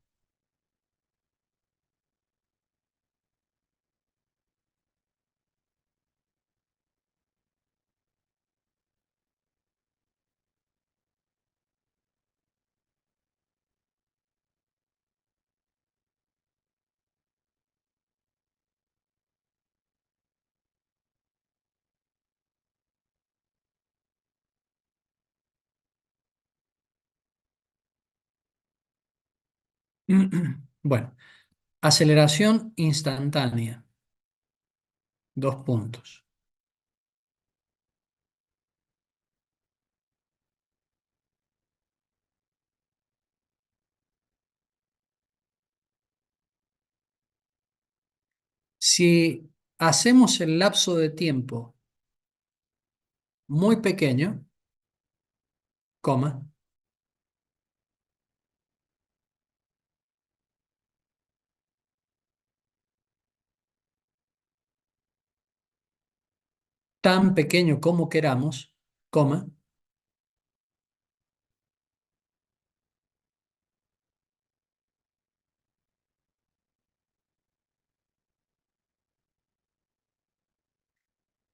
Bueno, aceleración instantánea. 2 puntos. Si hacemos el lapso de tiempo muy pequeño, coma, tan pequeño como queramos, coma,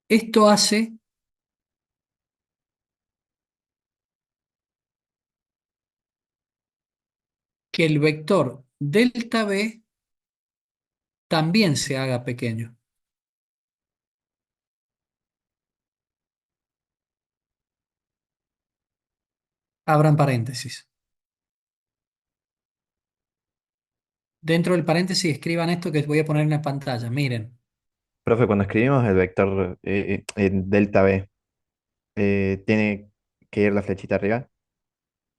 esto hace que el vector delta V también se haga pequeño. Abran paréntesis. Dentro del paréntesis escriban esto que voy a poner en la pantalla. Miren, Profe, cuando escribimos el vector delta V, ¿tiene que ir la flechita arriba?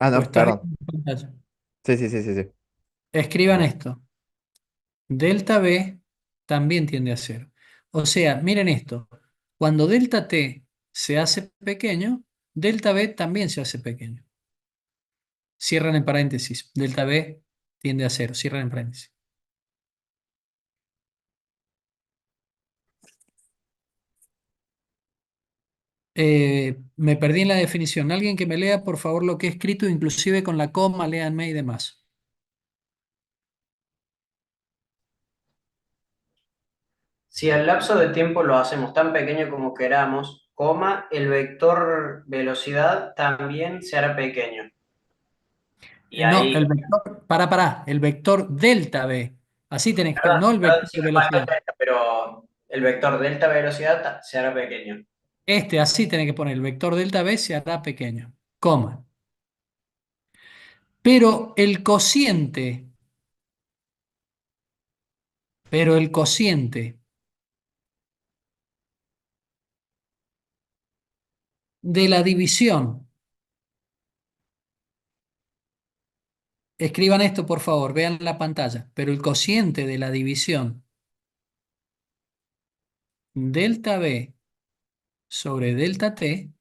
Ah, o no, está perdón. en la pantalla. Sí, sí, sí, sí, sí. Escriban esto. Delta V también tiende a cero. O sea, miren esto. Cuando delta T se hace pequeño, delta V también se hace pequeño. Cierran en paréntesis. Delta V tiende a cero. Cierran en paréntesis. Me perdí en la definición. Alguien que me lea, por favor, lo que he escrito, inclusive con la coma, léanme y demás. Si al lapso de tiempo lo hacemos tan pequeño como queramos, coma, el vector velocidad también se hará pequeño. Y No, ahí, el vector, el vector delta V. Así tenés que escribir, perdón, no el perdón vector si de me falta el velocidad. delta, pero el vector delta velocidad se hará pequeño. Así tenés que poner, el vector delta V se hará pequeño, coma. Pero el cociente, pero el cociente de la división, escriban esto por favor, vean la pantalla, pero el cociente de la división delta V sobre delta T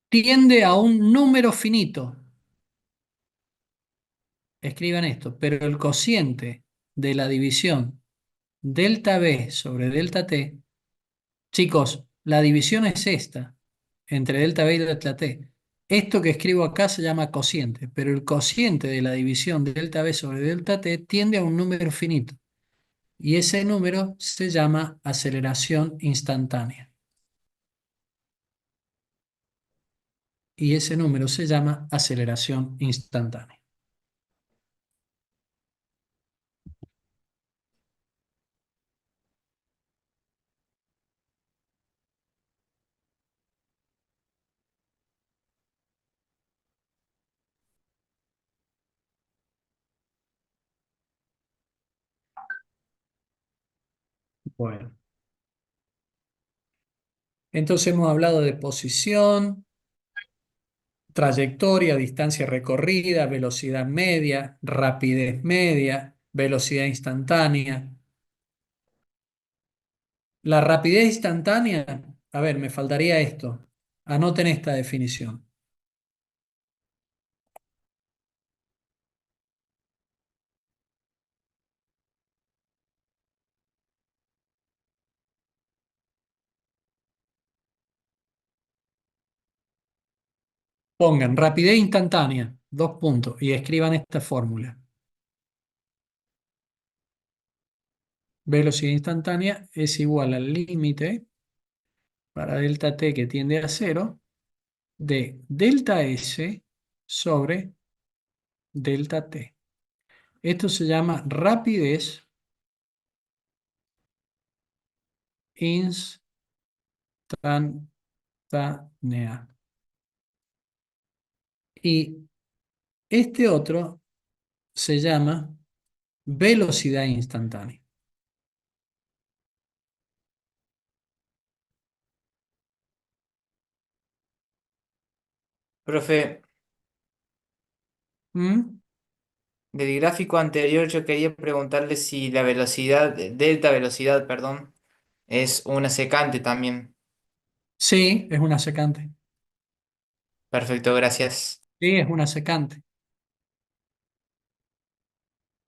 tiende a un número finito. Escriban esto, pero el cociente de la división delta V sobre delta T, chicos, la división es esta, entre delta V y delta T. Esto que escribo acá se llama cociente, pero el cociente de la división delta V sobre delta T tiende a un número finito. Y ese número se llama aceleración instantánea. Y ese número se llama aceleración instantánea. Bueno, entonces hemos hablado de posición, trayectoria, distancia recorrida, velocidad media, rapidez media, velocidad instantánea. La rapidez instantánea, a ver, me faltaría esto. Anoten esta definición. Pongan rapidez instantánea, dos puntos, y escriban esta fórmula. Velocidad instantánea es igual al límite para delta t que tiende a cero de delta S sobre delta t. Esto se llama rapidez instantánea. Y este otro se llama velocidad instantánea. Profe, ¿Mm? del gráfico anterior yo quería preguntarle si la velocidad, delta velocidad, perdón, es una secante también. Sí, es una secante. Perfecto, gracias. Sí, es una secante.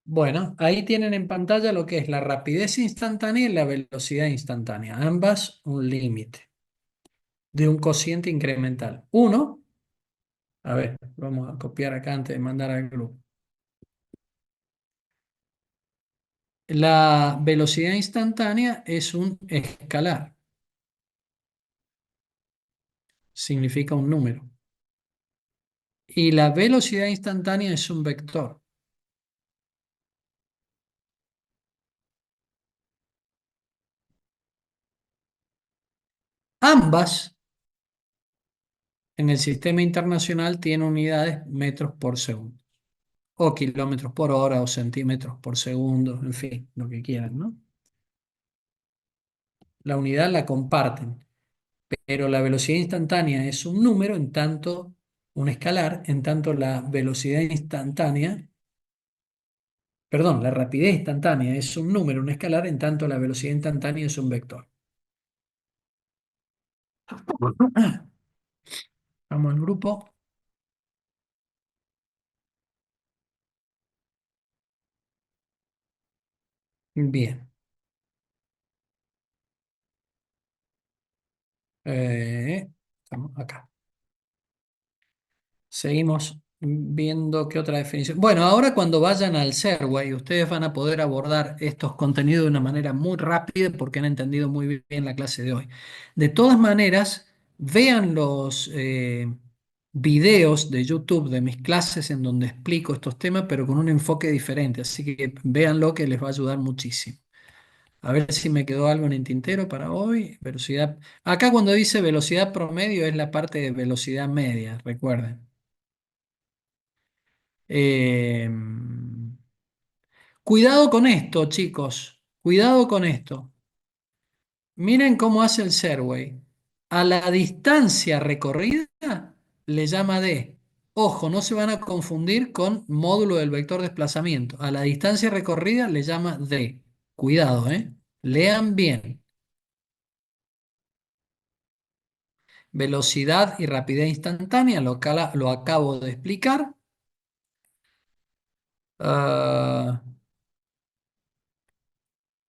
Bueno, ahí tienen en pantalla lo que es la rapidez instantánea y la velocidad instantánea. Ambas un límite de un cociente incremental. Uno, a ver, vamos a copiar acá antes de mandar al grupo. La velocidad instantánea es un escalar. Significa un número. Y la velocidad instantánea es un vector. Ambas en el sistema internacional tienen unidades metros por segundo, o kilómetros por hora, o centímetros por segundo, en fin, lo que quieran, ¿no? La unidad la comparten, pero la velocidad instantánea es un número en tanto, un escalar, en tanto la velocidad instantánea, perdón, la rapidez instantánea es un número, un escalar, en tanto la velocidad instantánea es un vector. Vamos al grupo. Bien. Estamos acá. Seguimos viendo qué otra definición. Bueno, ahora cuando vayan al Serway, ustedes van a poder abordar estos contenidos de una manera muy rápida porque han entendido muy bien la clase de hoy. De todas maneras, Vean los videos de YouTube de mis clases en donde explico estos temas, pero con un enfoque diferente. Así que véanlo que les va a ayudar muchísimo. A ver si me quedó algo en el tintero para hoy. Velocidad. Acá cuando dice velocidad promedio es la parte de velocidad media, recuerden. Eh, Cuidado con esto, chicos. Cuidado con esto. Miren cómo hace el Serway. A la distancia recorrida le llama D. Ojo, no se van a confundir con módulo del vector desplazamiento. A la distancia recorrida le llama D. Cuidado, ¿eh? Lean bien. Velocidad y rapidez instantánea, lo acabo de explicar. Ah,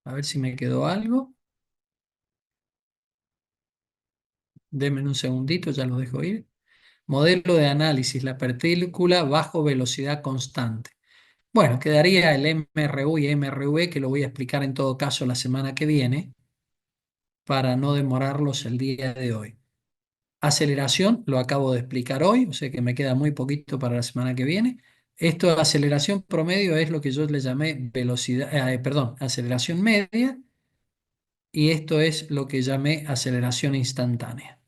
a ver si me quedó algo. Denme un segundito, ya lo dejo ir. Modelo de análisis, la partícula bajo velocidad constante. Bueno, quedaría el MRU y MRV, que lo voy a explicar en todo caso la semana que viene, para no demorarlos el día de hoy. Aceleración, lo acabo de explicar hoy, o sea que me queda muy poquito para la semana que viene. Esto de aceleración promedio es lo que yo le llamé velocidad, perdón, aceleración media, y esto es lo que llamé aceleración instantánea.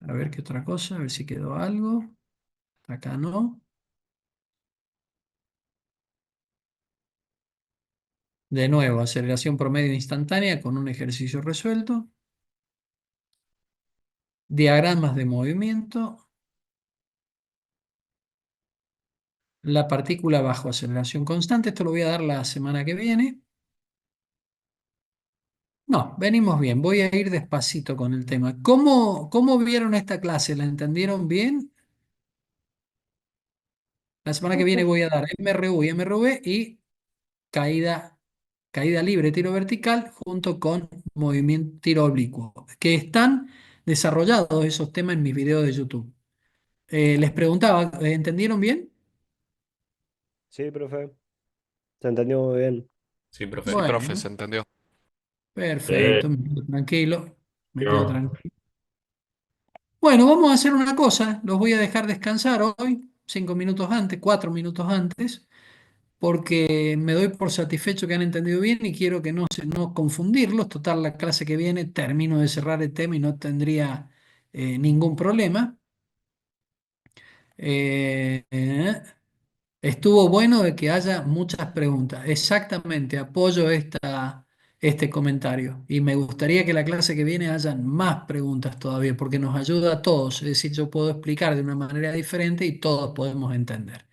A ver qué otra cosa, a ver si quedó algo. Acá no. De nuevo, aceleración promedio instantánea con un ejercicio resuelto. Diagramas de movimiento. La partícula bajo aceleración constante. Esto lo voy a dar la semana que viene. No, venimos bien. Voy a ir despacito con el tema. ¿Cómo vieron esta clase? ¿La entendieron bien? La semana que viene voy a dar MRU y MRV y caída, caída libre, tiro vertical, junto con movimiento, tiro oblicuo, que están desarrollados esos temas en mis videos de YouTube. Les preguntaba, ¿entendieron bien? Sí, profe. Se entendió muy bien. Sí, profe. Sí, profe, Bueno, se entendió. perfecto, me quedo tranquilo, me quedo No. tranquilo. Bueno, vamos a hacer una cosa, los voy a dejar descansar hoy, 5 minutos antes, 4 minutos antes, porque me doy por satisfecho que han entendido bien y quiero que no confundirlos. Total, la clase que viene termino de cerrar el tema y no tendría ningún problema. Eh, eh, Estuvo bueno de que haya muchas preguntas. Exactamente, apoyo este comentario. Y me gustaría que la clase que viene hayan más preguntas todavía, porque nos ayuda a todos. Es decir, yo puedo explicar de una manera diferente y todos podemos entender.